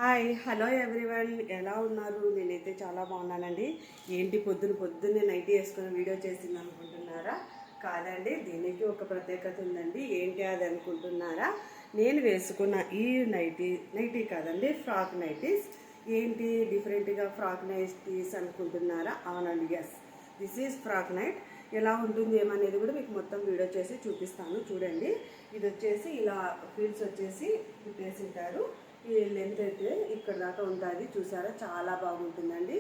Hi hello everyone, ఎలా ఉన్నారు? నేనైతే చాలా బాగున్నానండి. ఏంటి పొద్దున్నే నైటీ వేసుకుని వీడియో చేసింది అనుకుంటున్నారా? కాదండి, దీనికి ఒక ప్రత్యేకత ఉందండి. ఏంటి అది అనుకుంటున్నారా? నేను వేసుకున్న ఈ నైటీ కాదండి, ఫ్రాక్ నైటీస్. ఏంటి డిఫరెంట్గా ఫ్రాక్ నైటీస్ అనుకుంటున్నారా? అవునండి, yes, this is frock night. ఎలా ఉంటుంది ఏమనేది కూడా మీకు మొత్తం వీడియో చేసి చూపిస్తాను. చూడండి, ఇది వచ్చేసి ఇలా ఫీల్స్ వచ్చేసి కుట్టేసింటారు. ఈ లెంత్ అయితే ఇక్కడ దాకా ఉంటుంది, చూసారా? చాలా బాగుంటుందండి.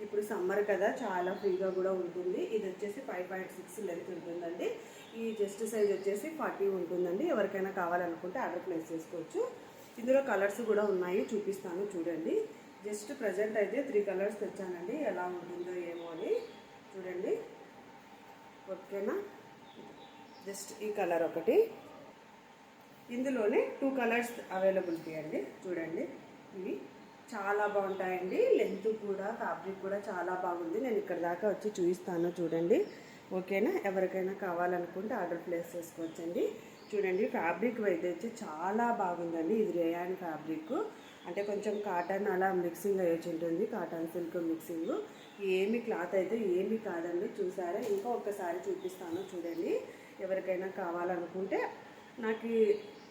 ఇప్పుడు సమ్మర్ కదా, చాలా ఫ్రీగా కూడా ఉంటుంది. ఇది వచ్చేసి 5.6 లెంత్ ఉంటుందండి. ఈ చెస్ట్ సైజ్ వచ్చేసి 40 ఉంటుందండి. ఎవరికైనా కావాలనుకుంటే ఆర్డర్ ప్లేస్ చేసుకోవచ్చు. ఇందులో కలర్స్ కూడా ఉన్నాయి, చూపిస్తాను చూడండి. జస్ట్ ప్రజెంట్ అయితే 3 కలర్స్ తెచ్చానండి. ఎలా ఉంటుందో ఏమో అని చూడండి. ఓకేనా? జస్ట్ ఈ కలర్ ఒకటి, ఇందులోనే 2 కలర్స్ అవైలబిలిటీ అండి. చూడండి, ఇవి చాలా బాగుంటాయండి. లెంత్ కూడా, ఫ్యాబ్రిక్ కూడా చాలా బాగుంది. నేను ఇక్కడ దాకా వచ్చి చూపిస్తాను చూడండి. ఓకేనా? ఎవరికైనా కావాలనుకుంటే ఆర్డర్ ప్లేస్ చేసుకోవచ్చండి. చూడండి, ఫ్యాబ్రిక్ అయితే వచ్చి చాలా బాగుందండి. ఇది రేయాన్ ఫ్యాబ్రిక్, అంటే కొంచెం కాటన్ అలా మిక్సింగ్ అయ్యేసి ఉంటుంది. Cotton silk mixing. ఏమి క్లాత్ అయితే ఏమి కాదండి. చూసారా? ఇంకా ఒక్కసారి చూపిస్తాను చూడండి. ఎవరికైనా కావాలనుకుంటే, నాకు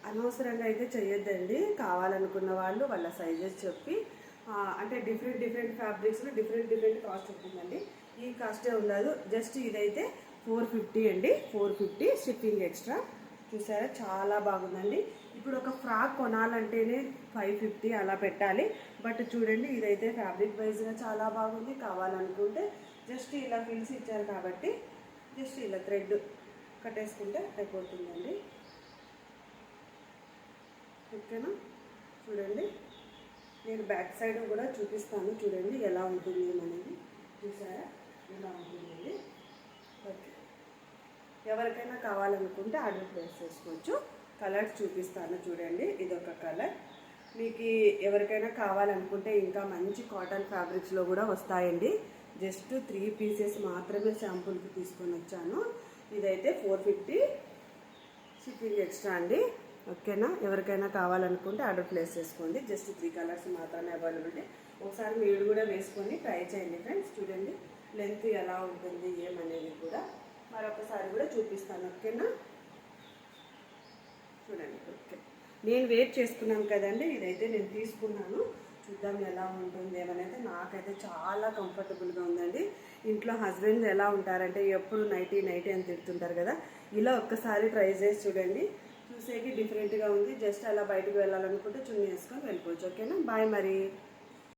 అనవసరంగా అయితే చేయొద్దండి. కావాలనుకున్న వాళ్ళు వాళ్ళ సైజెస్ చెప్పి, అంటే డిఫరెంట్ ఫ్యాబ్రిక్స్లో డిఫరెంట్ కాస్ట్ ఉంటుందండి. ఈ కాస్టే ఉండదు. జస్ట్ ఇదైతే 450 అండి. 450 షిప్పింగ్ ఎక్స్ట్రా. చూసారా? చాలా బాగుందండి. ఇప్పుడు ఒక ఫ్రాక్ కొనాలంటేనే 550 అలా పెట్టాలి. బట్ చూడండి, ఇదైతే ఫ్యాబ్రిక్ వైజ్గా చాలా బాగుంది. కావాలనుకుంటే జస్ట్ ఇలా ఫిల్స్ ఇచ్చారు కాబట్టి జస్ట్ ఇలా థ్రెడ్ కట్టేసుకుంటే అయిపోతుందండి. ఓకేనా? చూడండి, నేను బ్యాక్ సైడ్ కూడా చూపిస్తాను చూడండి ఎలా ఉంటుంది అనేది. చూసారా? ఇలా ఉంటుందండి. ఓకే, ఎవరికైనా కావాలనుకుంటే ఆర్డర్ ప్లేస్ చేసుకోవచ్చు. కలర్స్ చూపిస్తాను చూడండి. ఇదొక కలర్. మీకు ఎవరికైనా కావాలనుకుంటే ఇంకా మంచి కాటన్ ఫ్యాబ్రిక్స్లో కూడా వస్తాయండి. జస్ట్ 3 పీసెస్ మాత్రమే శాంపుల్కి తీసుకొని వచ్చాను. ఇదైతే 450 షిప్పింగ్ ఎక్స్ట్రా అండి. ఓకేనా? ఎవరికైనా కావాలనుకుంటే ఆర్డర్ ప్లేస్ చేసుకోండి. జస్ట్ 3 కలర్స్ మాత్రమే అవైలబిలిటీ. ఒకసారి మీరు కూడా వేసుకొని ట్రై చేయండి ఫ్రెండ్స్. చూడండి లెంత్ ఎలా ఉంటుంది ఏమనేది కూడా మరొకసారి కూడా చూపిస్తాను. ఓకేనా? చూడండి. ఓకే, నేను వెయిట్ చేసుకున్నాను కదండి. ఇదైతే నేను తీసుకున్నాను. చూద్దాం ఎలా ఉంటుంది ఏమనేది. నాకైతే చాలా కంఫర్టబుల్గా ఉందండి. ఇంట్లో హస్బెండ్స్ ఎలా ఉంటారంటే ఎప్పుడు నైటీ అని తిడుతుంటారు కదా. ఇలా ఒక్కసారి ట్రై చేసి చూడండి. చూసేకి డిఫరెంట్గా ఉంది. జస్ట్ అలా బయటకు వెళ్ళాలనుకుంటే చున్నీ వేసుకొని వెళ్ళిపోవచ్చు. ఓకేనా? బాయ్ మరి.